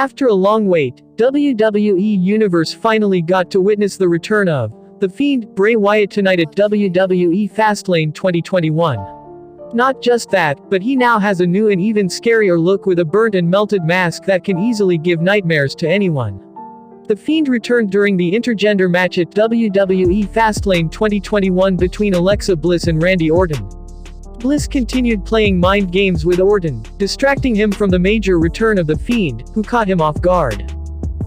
After a long wait, WWE Universe finally got to witness the return of the Fiend Bray Wyatt tonight at WWE Fastlane 2021. Not just that, but he now has a new and even scarier look with a burnt and melted mask that can easily give nightmares to anyone. The Fiend returned during the intergender match at WWE Fastlane 2021 between Alexa Bliss and Randy Orton. Bliss continued playing mind games with Orton, distracting him from the major return of the Fiend, who caught him off guard.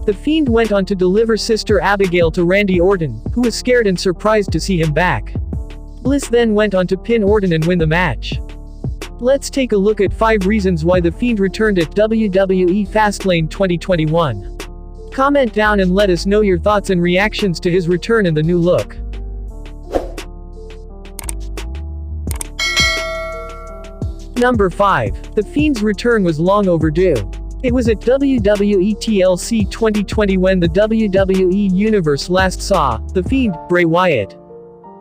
The Fiend went on to deliver Sister Abigail to Randy Orton, who was scared and surprised to see him back. Bliss then went on to pin Orton and win the match. Let's take a look at 5 reasons why the Fiend returned at WWE Fastlane 2021. Comment down and let us know your thoughts and reactions to his return and the new look. Number 5. The Fiend's return was long overdue. It was at WWE TLC 2020 when the WWE Universe last saw the Fiend Bray Wyatt.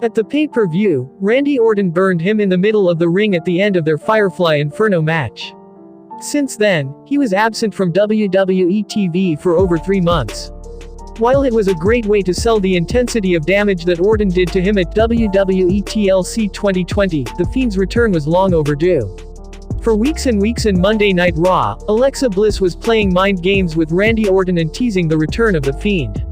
At the pay-per-view, Randy Orton burned him in the middle of the ring at the end of their Firefly Inferno match. Since then, he was absent from WWE TV for over 3 months. While it was a great way to sell the intensity of damage that Orton did to him at WWE TLC 2020, the Fiend's return was long overdue. For weeks and weeks in Monday Night Raw, Alexa Bliss was playing mind games with Randy Orton and teasing the return of the Fiend.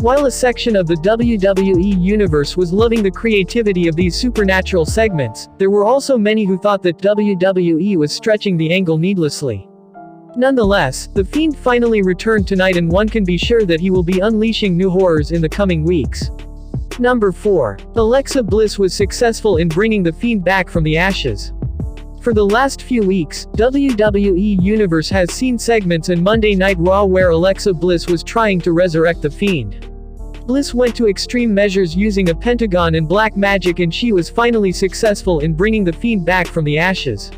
While a section of the WWE Universe was loving the creativity of these supernatural segments, there were also many who thought that WWE was stretching the angle needlessly. Nonetheless, the Fiend finally returned tonight and one can be sure that he will be unleashing new horrors in the coming weeks. Number 4. Alexa Bliss was successful in bringing the Fiend back from the ashes. For the last few weeks, WWE Universe has seen segments in Monday Night Raw where Alexa Bliss was trying to resurrect the Fiend. Bliss went to extreme measures using a pentagon and black magic, and she was finally successful in bringing the Fiend back from the ashes.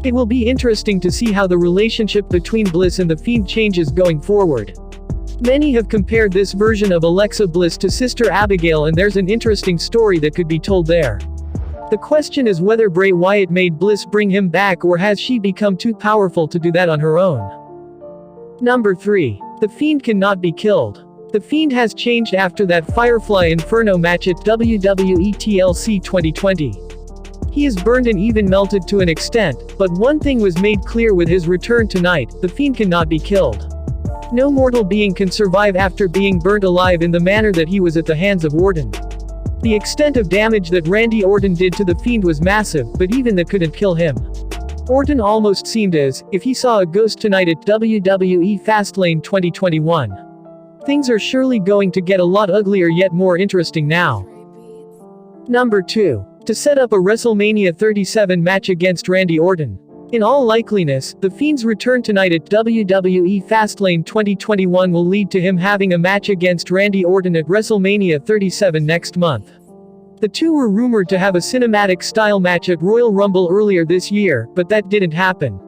It will be interesting to see how the relationship between Bliss and the Fiend changes going forward. Many have compared this version of Alexa Bliss to Sister Abigail, and there's an interesting story that could be told there. The question is whether Bray Wyatt made Bliss bring him back, or has she become too powerful to do that on her own? Number 3. The Fiend cannot be killed. The Fiend has changed after that Firefly Inferno match at WWE TLC 2020. He is burned and even melted to an extent, but one thing was made clear with his return tonight: the Fiend cannot be killed. No mortal being can survive after being burnt alive in the manner that he was at the hands of Orton. The extent of damage that Randy Orton did to the Fiend was massive, but even that couldn't kill him. Orton almost seemed as if he saw a ghost tonight at WWE Fastlane 2021. Things are surely going to get a lot uglier yet more interesting now. Number 2. To set up a WrestleMania 37 match against Randy Orton. In all likeliness, the Fiend's return tonight at WWE Fastlane 2021 will lead to him having a match against Randy Orton at WrestleMania 37 next month. The two were rumored to have a cinematic-style match at Royal Rumble earlier this year, but that didn't happen.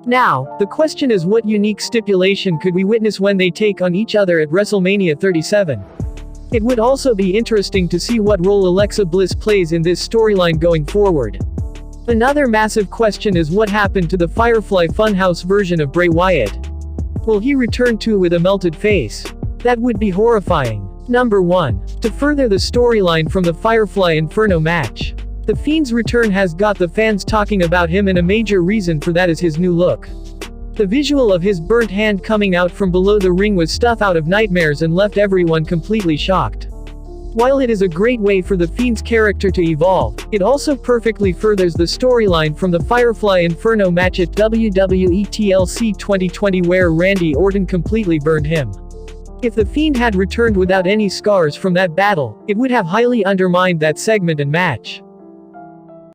Now, the question is, what unique stipulation could we witness when they take on each other at WrestleMania 37? It would also be interesting to see what role Alexa Bliss plays in this storyline going forward. Another massive question is what happened to the Firefly Funhouse version of Bray Wyatt. Will he return too with a melted face? That would be horrifying. Number 1. To further the storyline from the Firefly Inferno match. The Fiend's return has got the fans talking about him, and a major reason for that is his new look. The visual of his burnt hand coming out from below the ring was stuff out of nightmares and left everyone completely shocked. While it is a great way for the Fiend's character to evolve, it also perfectly furthers the storyline from the Firefly Inferno match at WWE TLC 2020 where Randy Orton completely burned him. If the Fiend had returned without any scars from that battle, it would have highly undermined that segment and match.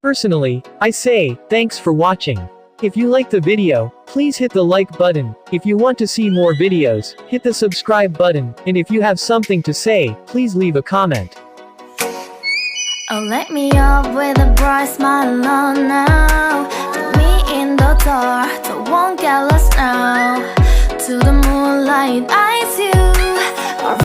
Personally, I say, thanks for watching. If you liked the video, please hit the like button. If you want to see more videos, hit the subscribe button, and if you have something to say, please leave a comment. Oh, let me up with a bright smile on now. Put me in the dark, so won't get lost now. To the moonlight, eyes you.